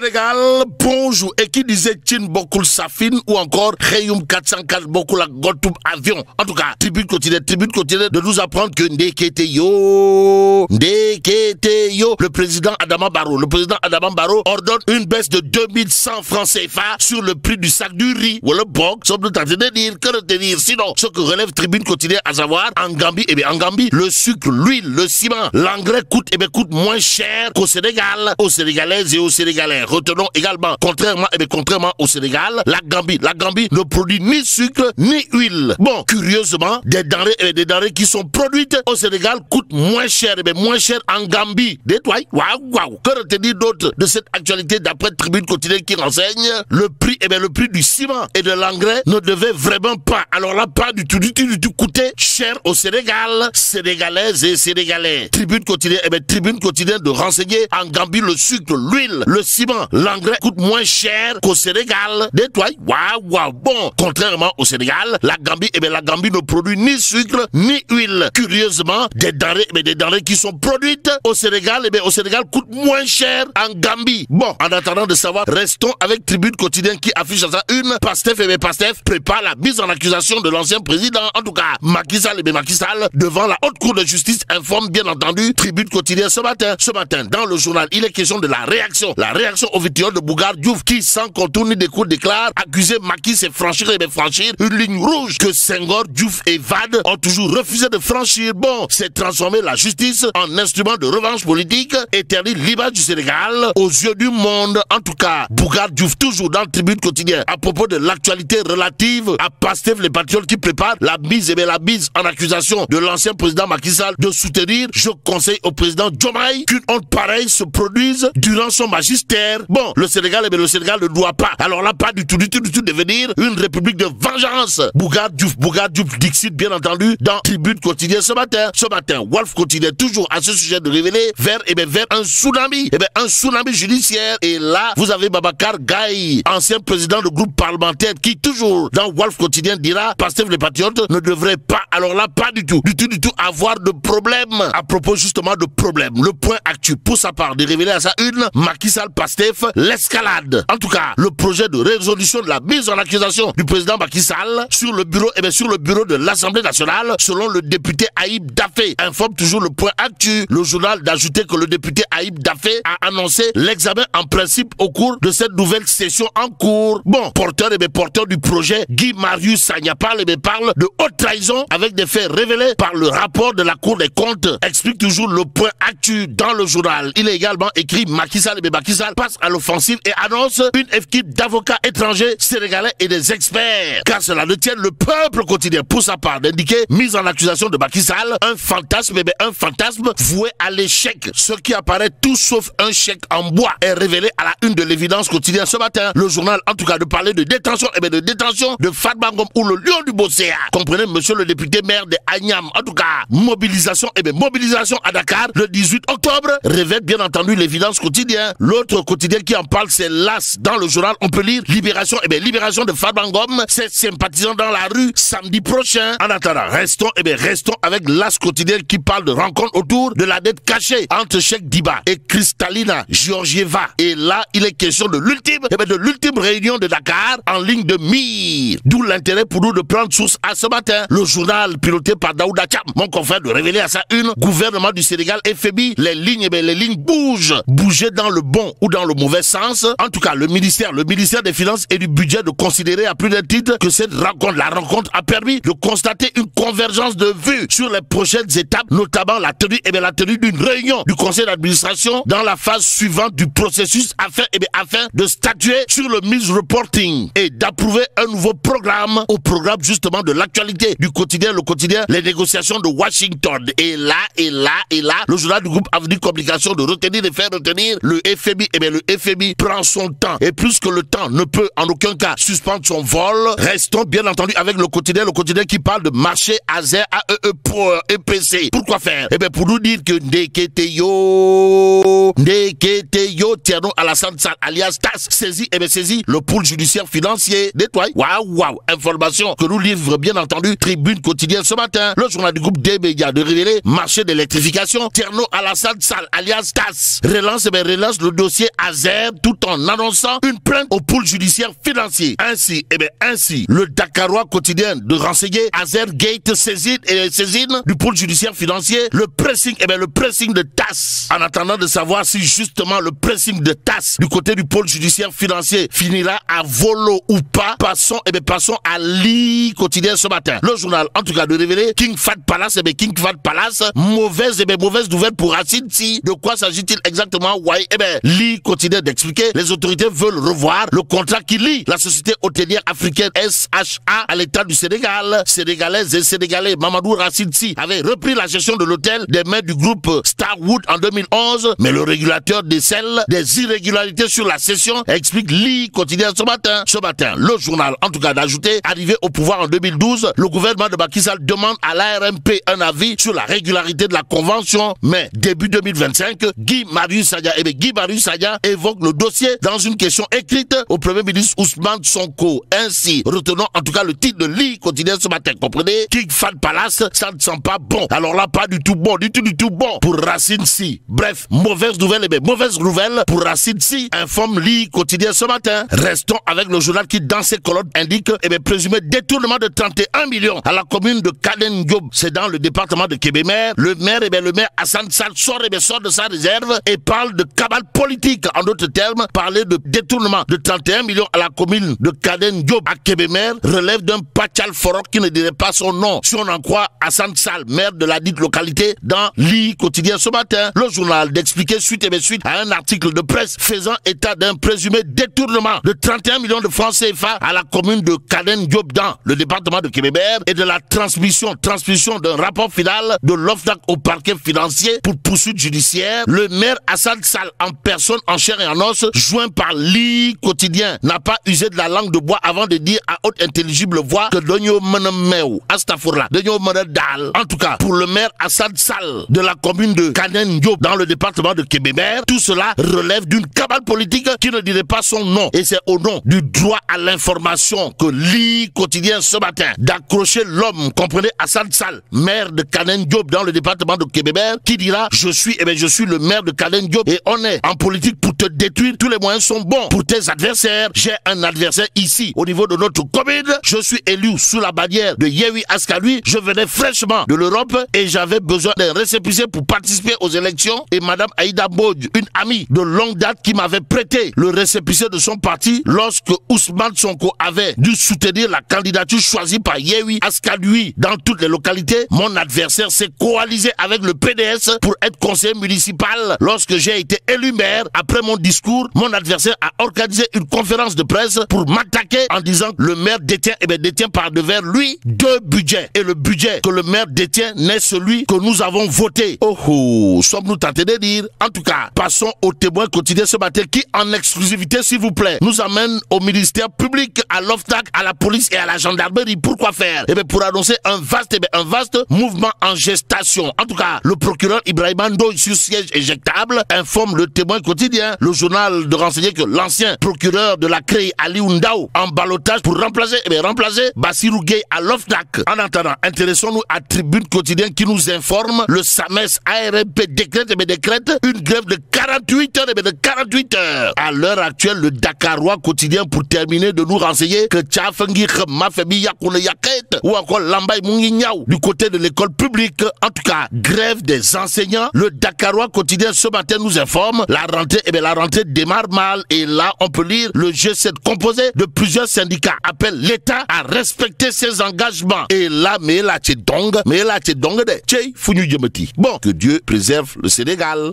Sénégal, bonjour. Et qui disait Tine Bokul Safin ou encore Reyum 404 Bokul Gotoub Avion. En tout cas, tribune quotidienne de nous apprendre que Ndekete yo, le président Adama Barrow ordonne une baisse de 2100 francs CFA sur le prix du sac du riz. Ou le boc, sauf le temps de dire, que retenir. Sinon, ce que relève tribune quotidienne, à savoir, en Gambie, le sucre, l'huile, le ciment, l'engrais coûte moins cher qu'au Sénégal, aux Sénégalaises et aux Sénégalais. Retenons également, contrairement au Sénégal, la Gambie ne produit ni sucre ni huile. Bon, curieusement, des denrées qui sont produites au Sénégal coûtent moins cher en Gambie. Waouh. Que retenir d'autre de cette actualité d'après Tribune quotidienne qui renseigne le prix du ciment et de l'engrais ne devait vraiment pas, alors là, pas du tout coûter cher au Sénégal, Sénégalaises et Sénégalais. Tribune quotidienne de renseigner en Gambie le sucre, l'huile, le ciment, l'engrais coûte moins cher qu'au Sénégal. Waouh. Bon, contrairement au Sénégal, la Gambie ne produit ni sucre ni huile. Curieusement, des denrées qui sont produites au Sénégal, coûtent moins cher en Gambie. Bon, en attendant de savoir, restons avec Tribune quotidienne qui affiche à sa une, Pastef prépare la mise en accusation de l'ancien président. En tout cas, Macky Sall devant la haute cour de justice informe bien entendu Tribune quotidienne ce matin. Dans le journal, il est question de la réaction au vitriol de Bougar Diouf qui, sans contour ni décours, déclare accuser Macky c'est franchir une ligne rouge que Senghor, Diouf et Wade ont toujours refusé de franchir. Bon, c'est transformer la justice en instrument de revanche politique et ternir l'image du Sénégal aux yeux du monde. En tout cas, Bougar Diouf toujours dans le Tribune quotidien à propos de l'actualité relative à Pastef les patriotes qui préparent la mise en accusation de l'ancien président Macky Sall de soutenir. Je conseille au président Diomaye qu'une honte pareille se produise durant son magistère. Bon, le Sénégal ne doit pas, alors là, pas du tout devenir une république de vengeance. Bougar Diouf dixit bien entendu dans Tribune quotidienne ce matin. Wolf quotidien toujours à ce sujet de révéler vers un tsunami judiciaire. Et là, vous avez Babacar Gaye, ancien président du groupe parlementaire qui toujours dans Wolf quotidien dira Pastef les patriotes ne devrait pas, alors là, pas du tout avoir de problème. À propos justement de problème, le point actu pour sa part de révéler à sa une Macky Sall Pastef l'escalade. En tout cas, le projet de résolution de la mise en accusation du président Macky Sall sur le bureau de l'Assemblée nationale, selon le député Aïb Dafé, informe toujours le point actu. Le journal d'ajouter que le député Aïb Dafé a annoncé l'examen en principe au cours de cette nouvelle session en cours. Bon, porteur du projet, Guy Marius Sagna parle de haute trahison avec des faits révélés par le rapport de la Cour des comptes, explique toujours le point actu dans le journal. Il est également écrit Macky Sall passe à l'offensive et annonce une équipe d'avocats étrangers, sénégalais et des experts. Car cela ne tient le peuple quotidien pour sa part d'indiquer mise en accusation de Macky Sall, un fantasme voué à l'échec. Ce qui apparaît tout sauf un chèque en bois est révélé à la une de l'évidence quotidienne ce matin. Le journal, en tout cas, de parler de détention de Fatma Ngom ou le lion du Bosséa. Comprenez, monsieur le député maire de Agnam. En tout cas, mobilisation à Dakar le 18 octobre révèle bien entendu l'évidence quotidien. L'autre quotidien qui en parle, c'est l'As. Dans le journal, on peut lire libération de Fatma Ngom, ses sympathisants dans la rue samedi prochain. En attendant, restons avec l'As quotidien qui parle de rencontre autour de la dette cachée entre Cheikh Diba et Kristalina Georgieva. Et là, il est question de l'ultime réunion de Dakar en ligne de mire. D'où l'intérêt pour nous de prendre source à ce matin. Le journal piloté par Daouda Thiam, mon confrère, de révéler à sa une, gouvernement du Sénégal FMI, les lignes bougent. Bouger dans le bon ou dans le mauvais sens. En tout cas, le ministère des Finances et du Budget de considérer à plus d'un titre que la rencontre a permis de constater une convergence de vues sur les prochaines étapes, notamment la tenue d'une réunion du conseil d'administration dans la phase suivante du processus afin de statuer sur le mise reporting et d'approuver un nouveau programme au programme justement de l'actualité du quotidien, les négociations de Washington. Et là, le journal du groupe Avenir Communication de retenir et faire retenir le FMI. Le FMI prend son temps et plus que le temps ne peut en aucun cas suspendre son vol. Restons bien entendu avec le quotidien qui parle de marché ASER AEE pour EPC. Pourquoi faire? Pour nous dire que Ndeketeyo, Thierno Alassane Sall alias TAS, saisi le pôle judiciaire financier. Détoile. Waouh. Information que nous livre bien entendu Tribune quotidienne ce matin. Le journal du groupe D-Média de révéler marché d'électrification. Thierno Alassane Sall alias TAS relance le dossier Azer tout en annonçant une plainte au pôle judiciaire financier. Ainsi, le Dakarois quotidien de renseigner Azer Gate saisine du pôle judiciaire financier le pressing de TAS. En attendant de savoir si justement le pressing de TAS du côté du pôle judiciaire financier finira à volo ou pas, passons à l'I quotidien ce matin. Le journal en tout cas de révéler King Fahd Palace, mauvaise nouvelle pour Racine Sy. De quoi s'agit-il exactement? L'I quotidien d'expliquer, les autorités veulent revoir le contrat qui lie la société hôtelière africaine SHA à l'État du Sénégal. Sénégalaises et Sénégalais, Mamadou Racine Sy avait repris la gestion de l'hôtel des mains du groupe Starwood en 2011, mais le régulateur décèle des irrégularités sur la cession, explique l'I quotidien ce matin. Le journal en tout cas d'ajouter, arrivé au pouvoir en 2012, le gouvernement de Macky Sall demande à l'ARMP un avis sur la régularité de la convention, mais début 2025, Guy Marius Sagna évoque le dossier dans une question écrite au Premier ministre Ousmane Sonko. Ainsi, retenons en tout cas le titre de l'I quotidien ce matin. Comprenez? King Fahd Palace, ça ne sent pas bon. Alors là, pas du tout bon pour Racine Sy. Bref, mauvaise nouvelle pour Racine Sy, informe l'I quotidien ce matin. Restons avec le journal qui, dans ses colonnes, indique présumé détournement de 31 millions à la commune de Kaden Diop. C'est dans le département de Kébémer. Le maire Alassane Sall sort de sa réserve et parle de cabale politique. En d'autres termes, parler de détournement de 31 millions à la commune de Kaden Diop à Kébémer relève d'un pachal forok qui ne dirait pas son nom. Si on en croit Alassane Sall, maire de la dite localité, dans l'I quotidien ce matin, le journal d'expliquer suite à un article de presse faisant état d'un présumé détournement de 31 millions de francs CFA à la commune de Kaden Diop dans le département de Kébémer et de la transmission d'un rapport final de l'OFNAC au parquet financier pour poursuite judiciaire. Le maire Alassane Sall en personne, en chair et en os, joint par l'I quotidien, n'a pas usé de la langue de bois avant de dire à haute intelligible voix que Donyo Menemeu, Astafourla, Donyo Menedal. En tout cas, pour le maire Alassane Sall de la commune de Kaden Diop dans le département de Kébémer, tout cela relève d'une cabale politique qui ne dirait pas son nom. Et c'est au nom du droit à l'information que l'I quotidien ce matin d'accrocher l'homme, comprenez, Alassane Sall, maire de Kaden Diop dans le département de Kébémer, qui dira je suis le maire de Kaden Diop et on est en politique pour te détruire, tous les moyens sont bons pour tes adversaires. J'ai un adversaire ici au niveau de notre commune, je suis élu sous la bannière de Yewi Askalui, je venais fraîchement de l'Europe et j'avais besoin d'un récépissé pour participer aux élections et madame Aïda Mbodj, une amie de longue date qui m'avait prêté le récépissé de son parti lorsque Ousmane Sonko avait dû soutenir la candidature choisie par Yewi Askalui dans toutes les localités. Mon adversaire s'est coalisé avec le PDS pour être conseiller municipal. Lorsque j'ai été élu maire, après mon discours, mon adversaire a organisé une conférence de presse pour m'attaquer en disant que le maire détient par devers lui 2 budgets. Et le budget que le maire détient n'est celui que nous avons voté. Oh, sommes-nous tentés de dire? En tout cas, passons au témoin quotidien ce matin qui, en exclusivité, s'il vous plaît, nous amène au ministère public, à l'OFNAC, à la police et à la gendarmerie. Pourquoi faire? Pour annoncer un vaste mouvement en gestation. En tout cas, le procureur Ibrahima Ndoye sur siège éjectable informe le témoin quotidien, le journal de renseigner que l'ancien procureur de la CREI Ali Ndao en ballottage pour remplacer Bassirou Gueye à l'OFNAC. En attendant, intéressons-nous à Tribune quotidien qui nous informe le SAMES ARMP décrète une grève de 48 heures. À l'heure actuelle, le Dakarois quotidien pour terminer de nous renseigner que Tchafengi Mafebi Yakoune Yaket ou encore Lambay Munginyao du côté de l'école publique. En tout cas, grève des enseignants. Le Dakarois quotidien ce matin nous informe la rentrée démarre mal et là on peut lire le G7 composé de plusieurs syndicats appelle l'État à respecter ses engagements. Et là, bon, que Dieu préserve le Sénégal.